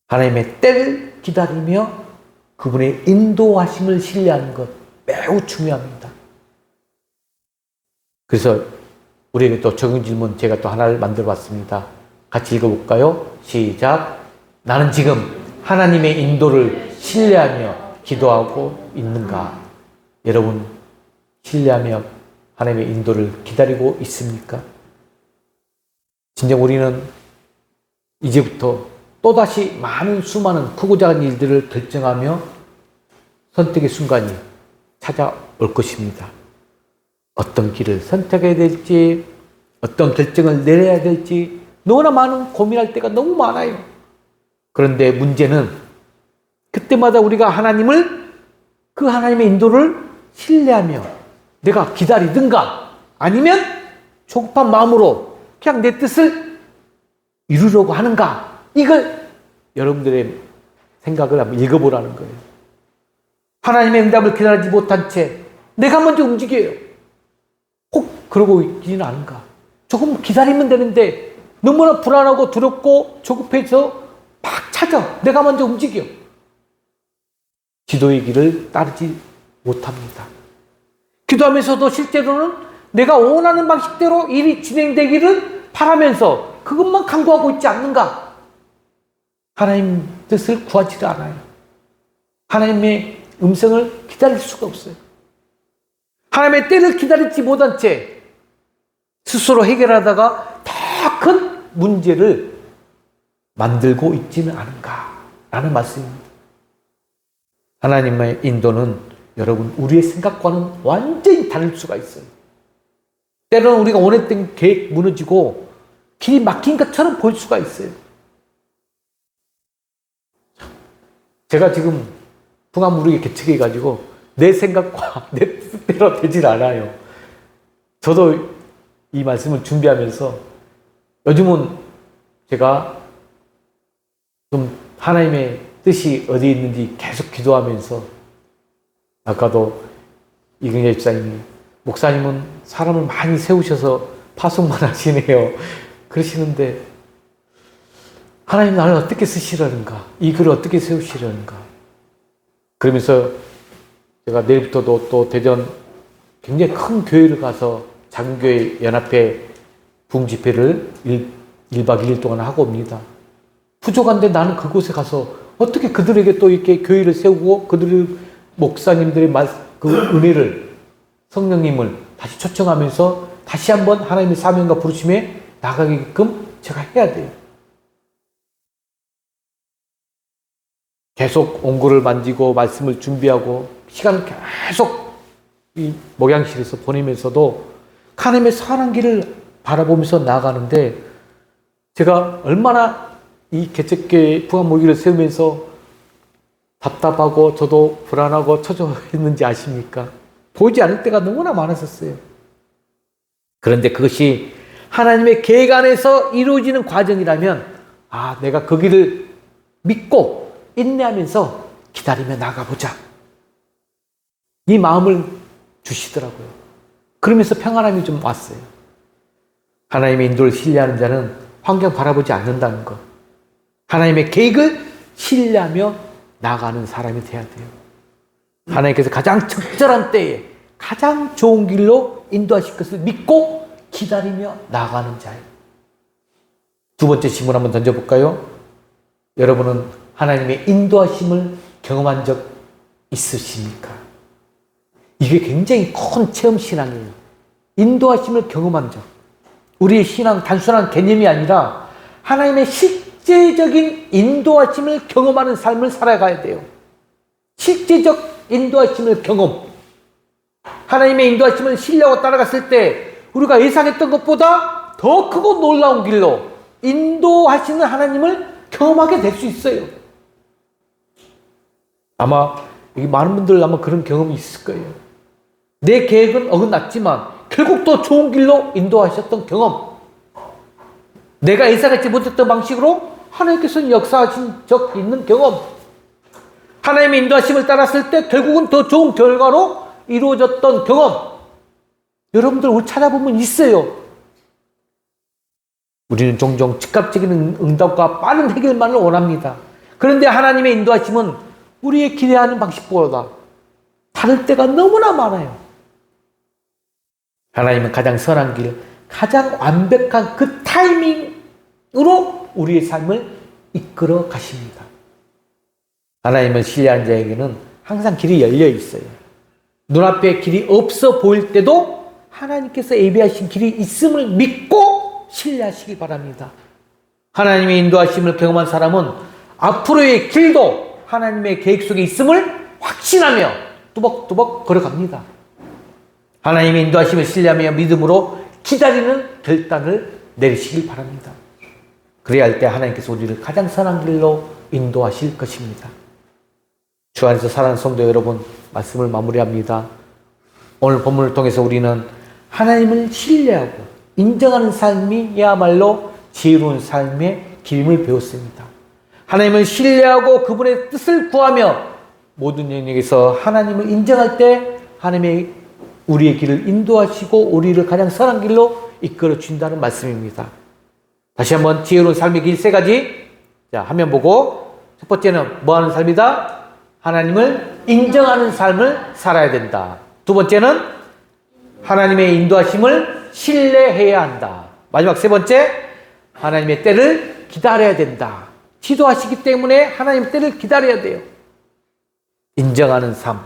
Speaker 1: 하나님의 때를 기다리며 그분의 인도하심을 신뢰하는 것 매우 중요합니다. 그래서 우리에게 또 적용 질문 제가 또 하나를 만들어 봤습니다. 같이 읽어볼까요? 시작. 나는 지금 하나님의 인도를 신뢰하며 기도하고 있는가? 여러분, 신뢰하며 하나님의 인도를 기다리고 있습니까? 진정 우리는 이제부터 또다시 수많은 크고 작은 일들을 결정하며 선택의 순간이 찾아올 것입니다. 어떤 길을 선택해야 될지, 어떤 결정을 내려야 될지 너무나 많은 고민할 때가 너무 많아요. 그런데 문제는 그때마다 우리가 그 하나님의 인도를 신뢰하며 내가 기다리든가 아니면 조급한 마음으로 그냥 내 뜻을 이루려고 하는가, 이걸 여러분들의 생각을 한번 읽어보라는 거예요. 하나님의 응답을 기다리지 못한 채 내가 먼저 움직여요. 꼭 그러고 있지는 않은가. 조금 기다리면 되는데 너무나 불안하고 두렵고 조급해서 막 찾아. 내가 먼저 움직여. 기도의 길을 따르지 못합니다. 기도하면서도 실제로는 내가 원하는 방식대로 일이 진행되기를 바라면서 그것만 간구하고 있지 않는가? 하나님 뜻을 구하지도 않아요. 하나님의 음성을 기다릴 수가 없어요. 하나님의 때를 기다리지 못한 채 스스로 해결하다가 더 큰 문제를 만들고 있지는 않은가라는 말씀입니다. 하나님의 인도는 여러분 우리의 생각과는 완전히 다를 수가 있어요. 때로는 우리가 원했던 계획 무너지고 길이 막힌 것처럼 보일 수가 있어요. 제가 지금 풍암무르게 개척해가지고 내 생각과 내 뜻대로 되질 않아요. 저도 이 말씀을 준비하면서 요즘은 제가 좀 하나님의 뜻이 어디 있는지 계속 기도하면서 아까도 이경재 집사님이 목사님은 사람을 많이 세우셔서 파송만 하시네요. 그러시는데 하나님 나를 어떻게 쓰시려는가? 이 글을 어떻게 세우시려는가? 그러면서 제가 내일부터도 또 대전 굉장히 큰 교회를 가서 작은 교회 연합회 부흥집회를 1박 2일 동안 하고 옵니다. 부족한데 나는 그곳에 가서 어떻게 그들에게 또 이렇게 교회를 세우고 그들의 목사님들의 그 은혜를 성령님을 다시 초청하면서 다시 한번 하나님의 사명과 부르심에 나가게끔 제가 해야 돼요. 계속 온고를 만지고 말씀을 준비하고 시간을 계속 이 목양실에서 보내면서도 하나님의 선한 길을 바라보면서 나아가는데 제가 얼마나 이 개척교회 부흥모기를 세우면서 답답하고 저도 불안하고 초조했는지 아십니까? 보이지 않을 때가 너무나 많았었어요. 그런데 그것이 하나님의 계획 안에서 이루어지는 과정이라면 내가 그 길을 믿고 인내하면서 기다리며 나가보자. 이 마음을 주시더라고요. 그러면서 평안함이 좀 왔어요. 하나님의 인도를 신뢰하는 자는 환경 바라보지 않는다는 것. 하나님의 계획을 신뢰하며 나가는 사람이 돼야 돼요. 하나님께서 가장 적절한 때에 가장 좋은 길로 인도하실 것을 믿고 기다리며 나가는 자예요. 두 번째 질문 한번 던져볼까요? 여러분은 하나님의 인도하심을 경험한 적 있으십니까? 이게 굉장히 큰 체험 신앙이에요. 인도하심을 경험한 적. 우리의 신앙 단순한 개념이 아니라 하나님의 실제적인 인도하심을 경험하는 삶을 살아가야 돼요. 실제적 인도하심을 경험. 하나님의 인도하심을 신뢰하고 따라갔을 때 우리가 예상했던 것보다 더 크고 놀라운 길로 인도하시는 하나님을 경험하게 될 수 있어요. 아마 여기 많은 분들 아마 그런 경험이 있을 거예요. 내 계획은 어긋났지만 결국 더 좋은 길로 인도하셨던 경험. 내가 예상하지 못했던 방식으로 하나님께서는 역사하신 적 있는 경험. 하나님의 인도하심을 따랐을 때 결국은 더 좋은 결과로 이루어졌던 경험. 여러분들 우리 찾아보면 있어요. 우리는 종종 즉각적인 응답과 빠른 해결만을 원합니다. 그런데 하나님의 인도하심은 우리의 기대하는 방식보다 다를 때가 너무나 많아요. 하나님은 가장 선한 길, 가장 완벽한 그 타이밍으로 우리의 삶을 이끌어 가십니다. 하나님은 신뢰한 자에게는 항상 길이 열려 있어요. 눈앞에 길이 없어 보일 때도 하나님께서 예비하신 길이 있음을 믿고 신뢰하시기 바랍니다. 하나님의 인도하심을 경험한 사람은 앞으로의 길도 하나님의 계획 속에 있음을 확신하며 뚜벅뚜벅 걸어갑니다. 하나님의 인도하심을 신뢰하며 믿음으로 기다리는 결단을 내리시길 바랍니다. 그래야 할 때 하나님께서 우리를 가장 선한 길로 인도하실 것입니다. 주 안에서 사랑하는 성도 여러분, 말씀을 마무리합니다. 오늘 본문을 통해서 우리는 하나님을 신뢰하고 인정하는 삶이야말로 지혜로운 삶의 길임을 배웠습니다. 하나님을 신뢰하고 그분의 뜻을 구하며 모든 영역에서 하나님을 인정할 때 하나님의 우리의 길을 인도하시고 우리를 가장 선한 길로 이끌어 준다는 말씀입니다. 다시 한번 지혜로운 삶의 길 3가지. 자, 화면 보고. 첫 번째는 뭐 하는 삶이다? 하나님을 인정하는 삶을 살아야 된다. 두 번째는 하나님의 인도하심을 신뢰해야 한다. 마지막 3번째, 하나님의 때를 기다려야 된다. 지도하시기 때문에 하나님의 때를 기다려야 돼요. 인정하는 삶.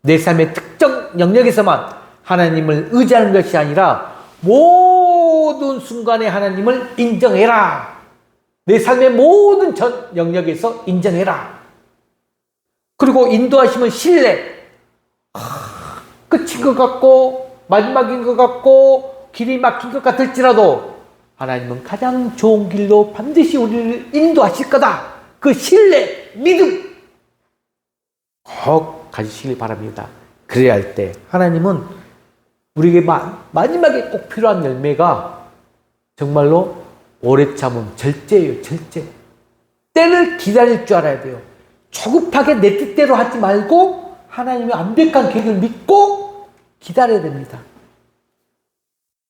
Speaker 1: 내 삶의 특정 영역에서만 하나님을 의지하는 것이 아니라 모든 순간에 하나님을 인정해라. 내 삶의 모든 전 영역에서 인정해라. 그리고 인도하시면 신뢰. 끝인 것 같고 마지막인 것 같고 길이 막힌 것 같을지라도 하나님은 가장 좋은 길로 반드시 우리를 인도하실 거다. 그 신뢰, 믿음 꼭 가지시길 바랍니다. 그래야 할 때 하나님은 우리에게 마지막에 꼭 필요한 열매가 정말로 오래 참은 절제예요. 절제. 때를 기다릴 줄 알아야 돼요. 조급하게 내 뜻대로 하지 말고 하나님의 완벽한 계획을 믿고 기다려야 됩니다.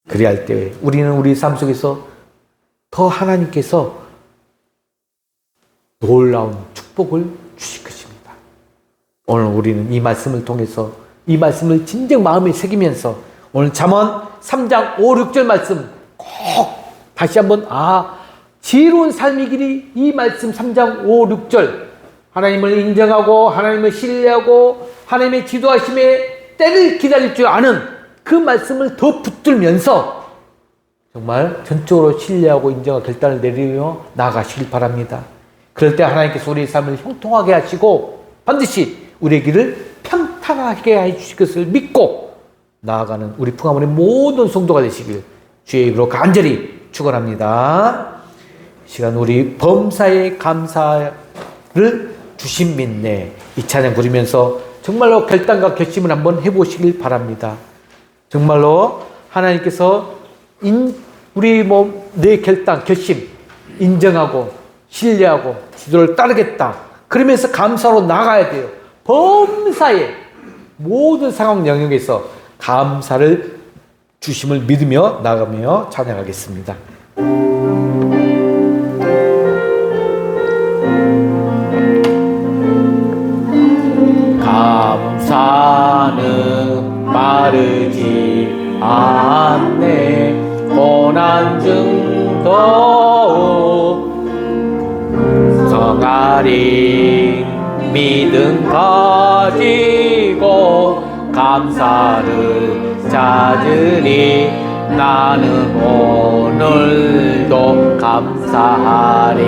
Speaker 1: 그래야 할 때 우리는 우리 삶 속에서 더 하나님께서 놀라운 축복을 주실 것입니다. 오늘 우리는 이 말씀을 통해서 이 말씀을 진정 마음에 새기면서 오늘 잠언 3장 5, 6절 말씀 꼭 다시 한번 지혜로운 삶의 길이 이 말씀 3장 5, 6절 하나님을 인정하고 하나님을 신뢰하고 하나님의 지도하심에 때를 기다릴 줄 아는 그 말씀을 더 붙들면서 정말 전적으로 신뢰하고 인정하고 결단을 내리며 나아가시길 바랍니다. 그럴 때 하나님께서 우리의 삶을 형통하게 하시고 반드시 우리의 길을 평탄하게 해주실 것을 믿고 나아가는 우리 풍화문의 모든 성도가 되시길 주의 이름으로 간절히 축원합니다. 이 시간 우리 범사에 감사를 주신 믿네 이 찬양 부르면서 정말로 결단과 결심을 한번 해보시길 바랍니다. 정말로 하나님께서 우리 내 결단, 결심 인정하고 신뢰하고 지도를 따르겠다. 그러면서 감사로 나가야 돼요. 범사의 모든 상황 영역에서 감사를 주심을 믿으며 나가며 찬양하겠습니다. 감사는 마르지 않네. 고난 중도 성아리 믿음 가지고 감사를 찾으리. 나는 오늘도 감사하리.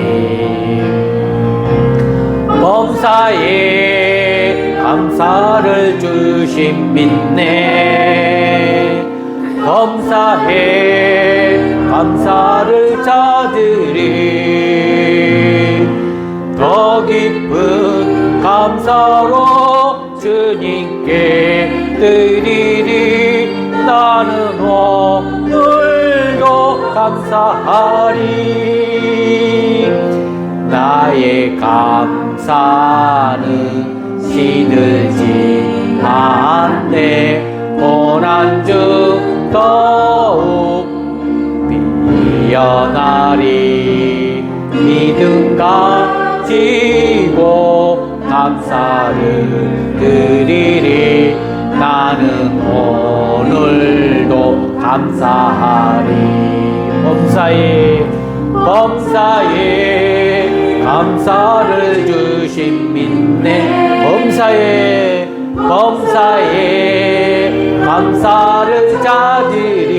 Speaker 1: 범사에 감사를 주신 믿네. 범사에 감사를 찾으리. 더 깊은 감사로 주님께 드리리. 나는 오늘도 감사하리. 나의 감사는 시들지 않네. 고난 중 더욱 피어나리. 믿음 가지고 감사를 드리리. 나는 오늘도 감사하리. 범사에 감사를 주신 믿네. 범사에 감사를 찾으리.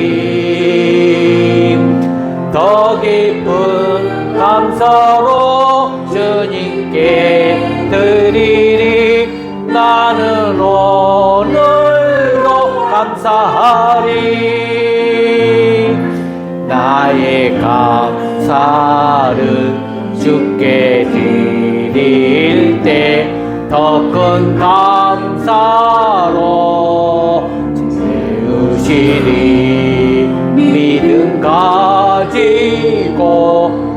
Speaker 1: 더 깊은 감사로 주님께 드리리. 나는 오늘도 감사하리. 나의 감사를 주께 드릴 때 더 큰 감사로 채우시리. 믿음 가지고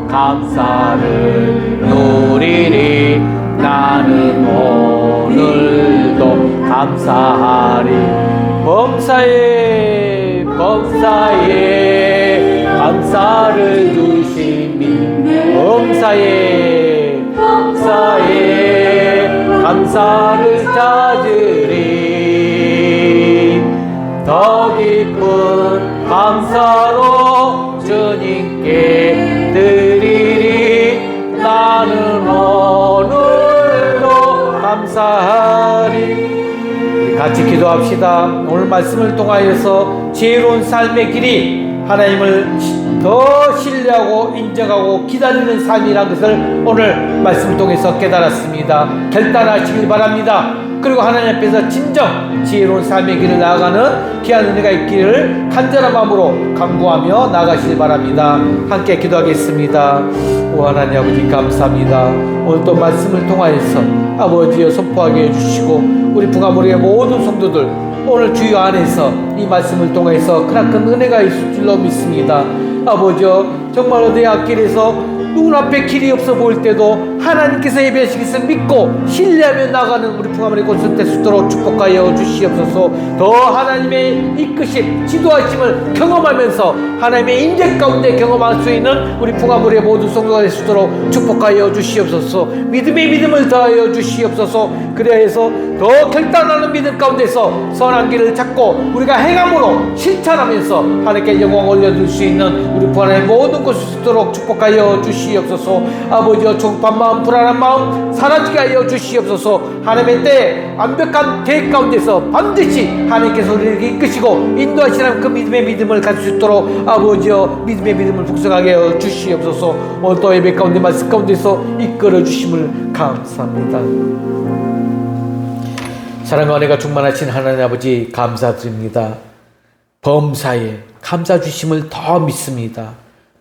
Speaker 1: 감사를 누리리. 나는 오늘도 감사하리. 범사에 감사를 주시니 범사에 감사를 찾으리 더 깊은 감사로 주님께 드리리 나는 오늘도 감사하리. 우리 같이 기도합시다. 오늘 말씀을 통하여서 지혜로운 삶의 길이 하나님을 더 신뢰하고 인정하고 기다리는 삶이라는 것을 오늘 말씀을 통해서 깨달았습니다. 결단하시길 바랍니다. 그리고 하나님 앞에서 진정 지혜로운 삶의 길을 나아가는 귀한 은혜가 있기를 간절한 마음으로 간구하며 나아가시길 바랍니다. 함께 기도하겠습니다. 오 하나님 아버지 감사합니다. 오늘 또 말씀을 통하여서 아버지여 선포하게 해주시고 우리 풍화무리의 모든 성도들 오늘 주여 안에서 이 말씀을 통해서 크나큰 은혜가 있을 줄로 믿습니다. 아버지여 정말 어디의 앞길에서 눈앞에 길이 없어 보일 때도 하나님께서 예배하시겠어 믿고 신뢰하며 나가는 우리 풍화무리 곳을 될 수 있도록 축복하여 주시옵소서. 더 하나님의 이끄심 지도하심을 경험하면서 하나님의 인재 가운데 경험할 수 있는 우리 풍화무리의 모든 성도가 될 수 있도록 축복하여 주시옵소서. 믿음의 믿음을 더하여 주시옵소서. 그래서 더 결단하는 믿음 가운데서 선한 길을 찾고 우리가 행함으로 실천하면서 하나님께 영광 올려줄 수 있는 우리 풍화무리의 모든 곳을 수 있도록 축복하여 주시옵소서. 아버지여 조급한 마음 불안한 마음 사라지게 하여 주시옵소서. 하나님의 때 완벽한 계획 가운데서 반드시 하나님께서 우리에게 이끄시고 인도하시는 그 믿음의 믿음을 가질 수 있도록 아버지여 믿음의 믿음을 풍성하게 하여 주시옵소서. 오늘 또 예배 가운데 말씀 가운데서 이끌어 주심을 감사합니다. 사랑과 은혜가 충만하신 하나님 아버지 감사드립니다. 범사에 감사 주심을 더 믿습니다.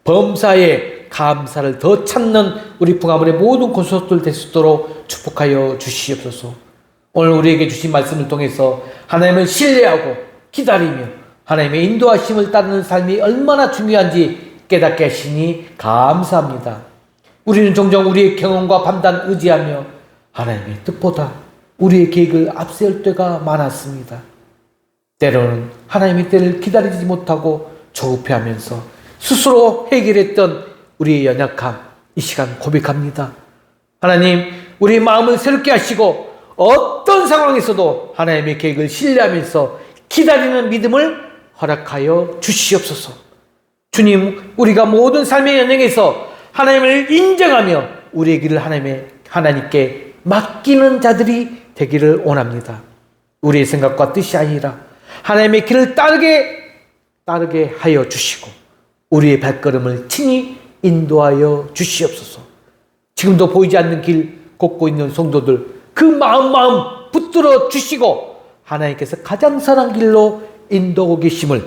Speaker 1: 범사에 감사를 더 찾는 우리 풍화물의 모든 권속들 될 수 있도록 축복하여 주시옵소서. 오늘 우리에게 주신 말씀을 통해서 하나님을 신뢰하고 기다리며 하나님의 인도하심을 따르는 삶이 얼마나 중요한지 깨닫게 하시니 감사합니다. 우리는 종종 우리의 경험과 판단 의지하며 하나님의 뜻보다 우리의 계획을 앞세울 때가 많았습니다. 때로는 하나님의 때를 기다리지 못하고 조급해하면서 스스로 해결했던 우리의 연약함 이 시간 고백합니다. 하나님 우리의 마음을 새롭게 하시고 어떤 상황에서도 하나님의 계획을 신뢰하면서 기다리는 믿음을 허락하여 주시옵소서. 주님 우리가 모든 삶의 연행에서 하나님을 인정하며 우리의 길을 하나님께 맡기는 자들이 되기를 원합니다. 우리의 생각과 뜻이 아니라 하나님의 길을 따르게 하여 주시고 우리의 발걸음을 친히 인도하여 주시옵소서. 지금도 보이지 않는 길 걷고 있는 성도들 그 마음 붙들어 주시고 하나님께서 가장 선한 길로 인도하고 계심을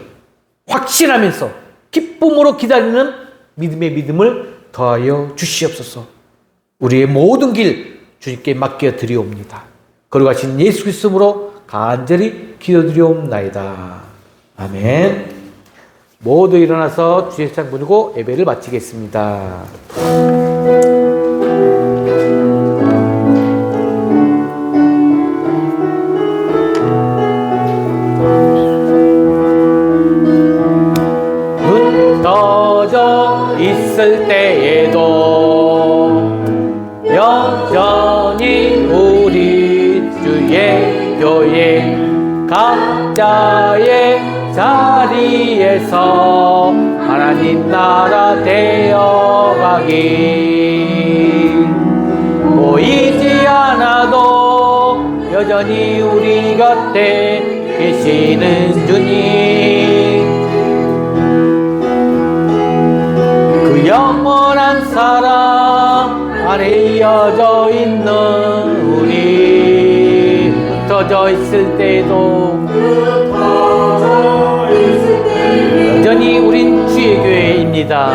Speaker 1: 확신하면서 기쁨으로 기다리는 믿음의 믿음을 더하여 주시옵소서. 우리의 모든 길 주님께 맡겨 드리옵니다. 거룩하신 예수 그리스도로 간절히 기도드리옵나이다. 아멘. 모두 일어나서 주의 상 부르고 예배를 마치겠습니다. 떠져 있을 때에도 여전히 우리 주의 교회 각자의 자리에서 하나님 나라 되어가기 보이지 않아도 여전히 우리 곁에 계시는 주님 그 영원한 사랑 안에 이어져 있는 우리 흩어져 있을 때도 여전히 우린 주의 교회입니다.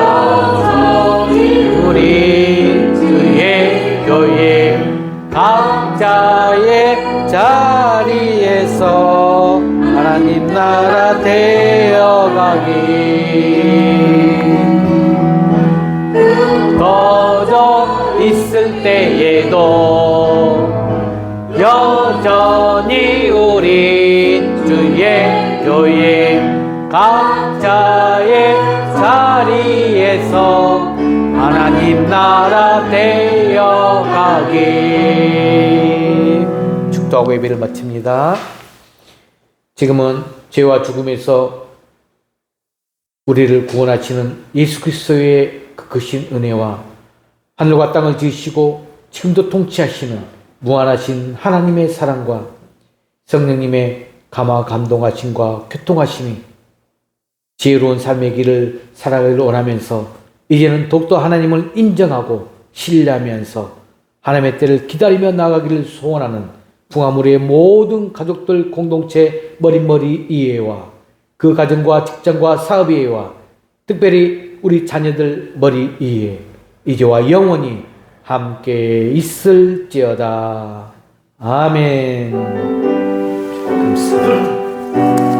Speaker 1: 우리 주의 교회 각자의 자리에서 하나님 나라 되어가기 떠져 있을 때에도 여전히 우리 주의 교회 각자의 자리 땅에서 하나님 나라 되어가게. 축도하고 예배를 마칩니다. 지금은 죄와 죽음에서 우리를 구원하시는 예수 그리스도의 그 크신 은혜와 하늘과 땅을 지으시고 지금도 통치하시는 무한하신 하나님의 사랑과 성령님의 감화 감동하심과 교통하심이 지혜로운 삶의 길을 살아가기를 원하면서 이제는 더욱더 하나님을 인정하고 신뢰하면서 하나님의 때를 기다리며 나아가기를 소원하는 풍화무리의 모든 가족들 공동체 머릿머리 이해와 그 가정과 직장과 사업 이해와 특별히 우리 자녀들 머리 이해 이제와 영원히 함께 있을지어다. 아멘. 감사합니다.